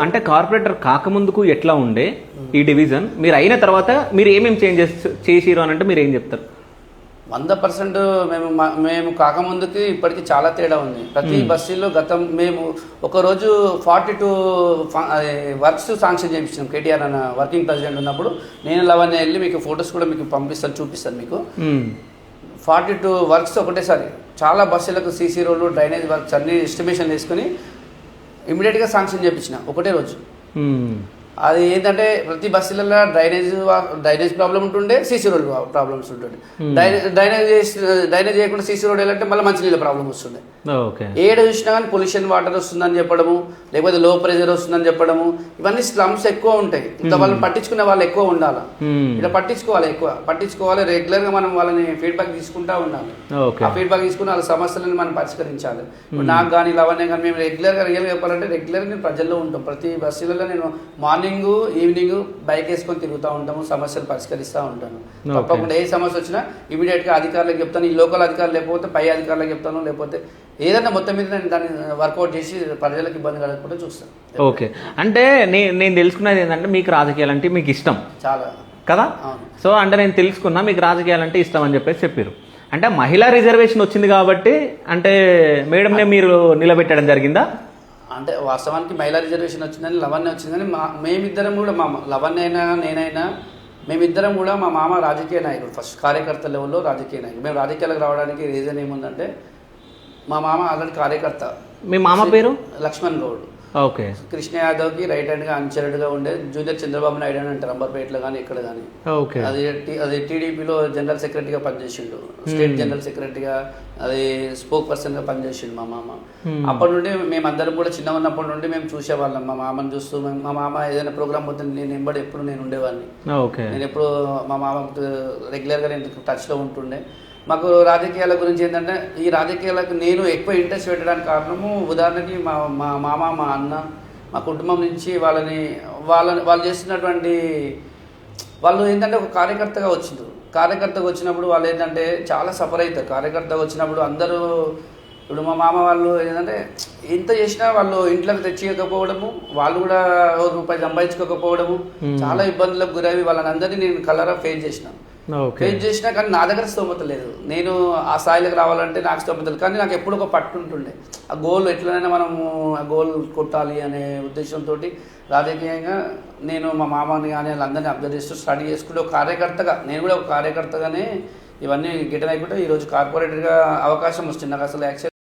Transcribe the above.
అంటే కార్పొరేటర్ కాకముందుకు ఎట్లా ఉండే ఈ డివిజన్, మీరు అయిన తర్వాత మీరు ఏమేమి చేంజెస్ చేసిరు అని అంటే మీరు ఏం చెప్తారు? 100% మేము కాకముందుకి ఇప్పటికి చాలా తేడా ఉంది. ప్రతి బస్సులో మేము ఒకరోజు 42 వర్క్స్ శాంక్షన్ చేయించాం. కేటీఆర్ అన్న వర్కింగ్ ప్రెసిడెంట్ ఉన్నప్పుడు నేను లవన్ వెళ్ళి మీకు ఫొటోస్ కూడా మీకు చూపిస్తాను మీకు. 42 వర్క్స్ ఒకటేసారి చాలా బస్సులకు సీసీ రోడ్లు, డ్రైనేజ్ వర్క్స్ అన్ని ఎస్టిమేషన్ వేసుకుని ఇమీడియట్గా శాంక్షన్ చేయించిన ఒకటే రోజు. అది ఏంటంటే ప్రతి బస్సులలో డ్రైనేజ్ ప్రాబ్లం ఉంటుండే, సీసీ రోడ్ ప్రాబ్లమ్స్ ఉంటుండే. డ్రైనేజ్ చేయకుండా సీసీ రోడ్ వెళ్ళంటే మళ్ళీ మంచినీళ్ళ ప్రాబ్లం వస్తుండే. ఏడ చూసినా కానీ పొల్యూషన్ వాటర్ వస్తుందని చెప్పడము, లేకపోతే లో ప్రెషర్ వస్తుందని చెప్పడము, ఇవన్నీ స్లమ్స్ ఎక్కువ ఉంటాయి. ఇంకా వాళ్ళని పట్టించుకునే వాళ్ళు ఎక్కువ ఉండాలి. ఇలా పట్టించుకోవాలి రెగ్యులర్ గా మనం వాళ్ళని ఫీడ్బ్యాక్ తీసుకుంటా ఉండాలి. ఆ ఫీడ్బ్యాక్ తీసుకుని వాళ్ళ సమస్యలను మనం పరిష్కరించాలి. ఇప్పుడు నాకు కానీ లవన్నే కానీ మేము రెగ్యులర్ గా చెప్పాలంటే రెగ్యులర్ నేను ప్రజల్లో ఉంటాం. ప్రతి బస్సులలో నేను మార్నింగ్ ఈవినింగ్ బైక్ వేసుకొని తిరుగుతూ ఉంటాము, సమస్యలు పరిష్కరిస్తూ ఉంటాను. తప్పకుండా ఏ సమస్య వచ్చినా ఇమీడియట్ గా అధికారులకు చెప్తాను. ఈ లోకల్ అధికారులు లేకపోతే పై అధికారులకు చెప్తాను, లేకపోతే ఏదన్నా మొత్తం మీద నేను దాన్ని వర్కౌట్ చేసి ప్రజలకు ఇబ్బంది కలగకుండా చూస్తాను. ఓకే, అంటే నేను తెలుసుకున్నది ఏంటంటే మీకు రాజకీయాలు అంటే మీకు ఇష్టం చాలా కదా. సో అంటే నేను తెలుసుకున్నా మీకు రాజకీయాలు అంటే ఇష్టం అని చెప్పారు. అంటే మహిళా రిజర్వేషన్ వచ్చింది కాబట్టి అంటే మేడంనే మీరు నిలబెట్టడం జరిగిందా? అంటే వాస్తవానికి మహిళా రిజర్వేషన్ వచ్చిందని లవన్నే వచ్చింది. కానీ మేమిద్దరం కూడా లవన్ అయినా నేనైనా మేమిద్దరం కూడా మా మామ రాజకీయ నాయకుడు, ఫస్ట్ కార్యకర్త లెవెల్లో రాజకీయ నాయకుడు. మేము రాజకీయాలకు రావడానికి రీజన్ ఏముందంటే మా మామ ఆల్రెడీ కార్యకర్త. మీ మామ పేరు లక్ష్మణ్ గౌడ్. ఓకే. కృష్ణ యాదవ్కి రైట్ హ్యాండ్గా అనుచరుడుగా ఉండే జూనియర్ చంద్రబాబు నాయుడు అని అంటారు అంబర్పేటలో కానీ ఇక్కడ కానీ. అది టీడీపీలో జనరల్ సెక్రటరీగా పనిచేసిండు, స్టేట్ జనరల్ సెక్రటరీగా, అది స్పోక్ పర్సన్గా పనిచేసిండు మా మామ. అప్పటి నుండి మేమందరం కూడా చిన్న ఉన్నప్పటి నుండి మేము చూసేవాళ్ళం. మా మామని చూస్తూ మా మామ ఏదైనా ప్రోగ్రామ్ పోతే నేను ఎంబడి ఎప్పుడు నేను ఉండేవాడిని. నేను ఎప్పుడు మా మామ రెగ్యులర్గా నేను టచ్లో ఉంటుండే. మాకు రాజకీయాల గురించి ఏంటంటే ఈ రాజకీయాలకు నేను ఎక్కువ ఇంట్రెస్ట్ పెట్టడానికి కారణము, ఉదాహరణకి మా మామ, మా అన్న, మా కుటుంబం నుంచి వాళ్ళు చేస్తున్నటువంటి వాళ్ళు ఏంటంటే ఒక కార్యకర్తగా వచ్చినప్పుడు వాళ్ళు ఏంటంటే చాలా సఫర్ అవుతారు. కార్యకర్తగా వచ్చినప్పుడు అందరూ ఇప్పుడు మా మామ వాళ్ళు ఏంటంటే ఎంత చేసినా వాళ్ళు ఇంట్లోకి తెచ్చియకపోవడము, వాళ్ళు కూడా రూపాయి సంపాదించుకోకపోవడము, చాలా ఇబ్బందులకు గురవి వాళ్ళని అందరినీ నేను కలరా ఫేస్ చేసినా కానీ నా దగ్గర స్తోమత లేదు. నేను ఆ స్థాయిలోకి రావాలంటే నాకు స్తోమత లేదు. కానీ నాకు ఎప్పుడు ఒక పట్టు ఉంటుండే, ఆ గోల్ ఎట్లనైనా మనము ఆ గోల్ కొట్టాలి అనే ఉద్దేశంతో రాజకీయంగా నేను మా మామని కానీ వాళ్ళందరినీ అబ్జర్వ్ చేస్తూ స్టడీ చేసుకుంటే ఒక కార్యకర్తగా నేను కూడా ఒక కార్యకర్తగానే ఇవన్నీ గిటన్ అయిపోతే ఈరోజు కార్పొరేటర్గా అవకాశం వస్తుంది నాకు. అసలు యాక్చువల్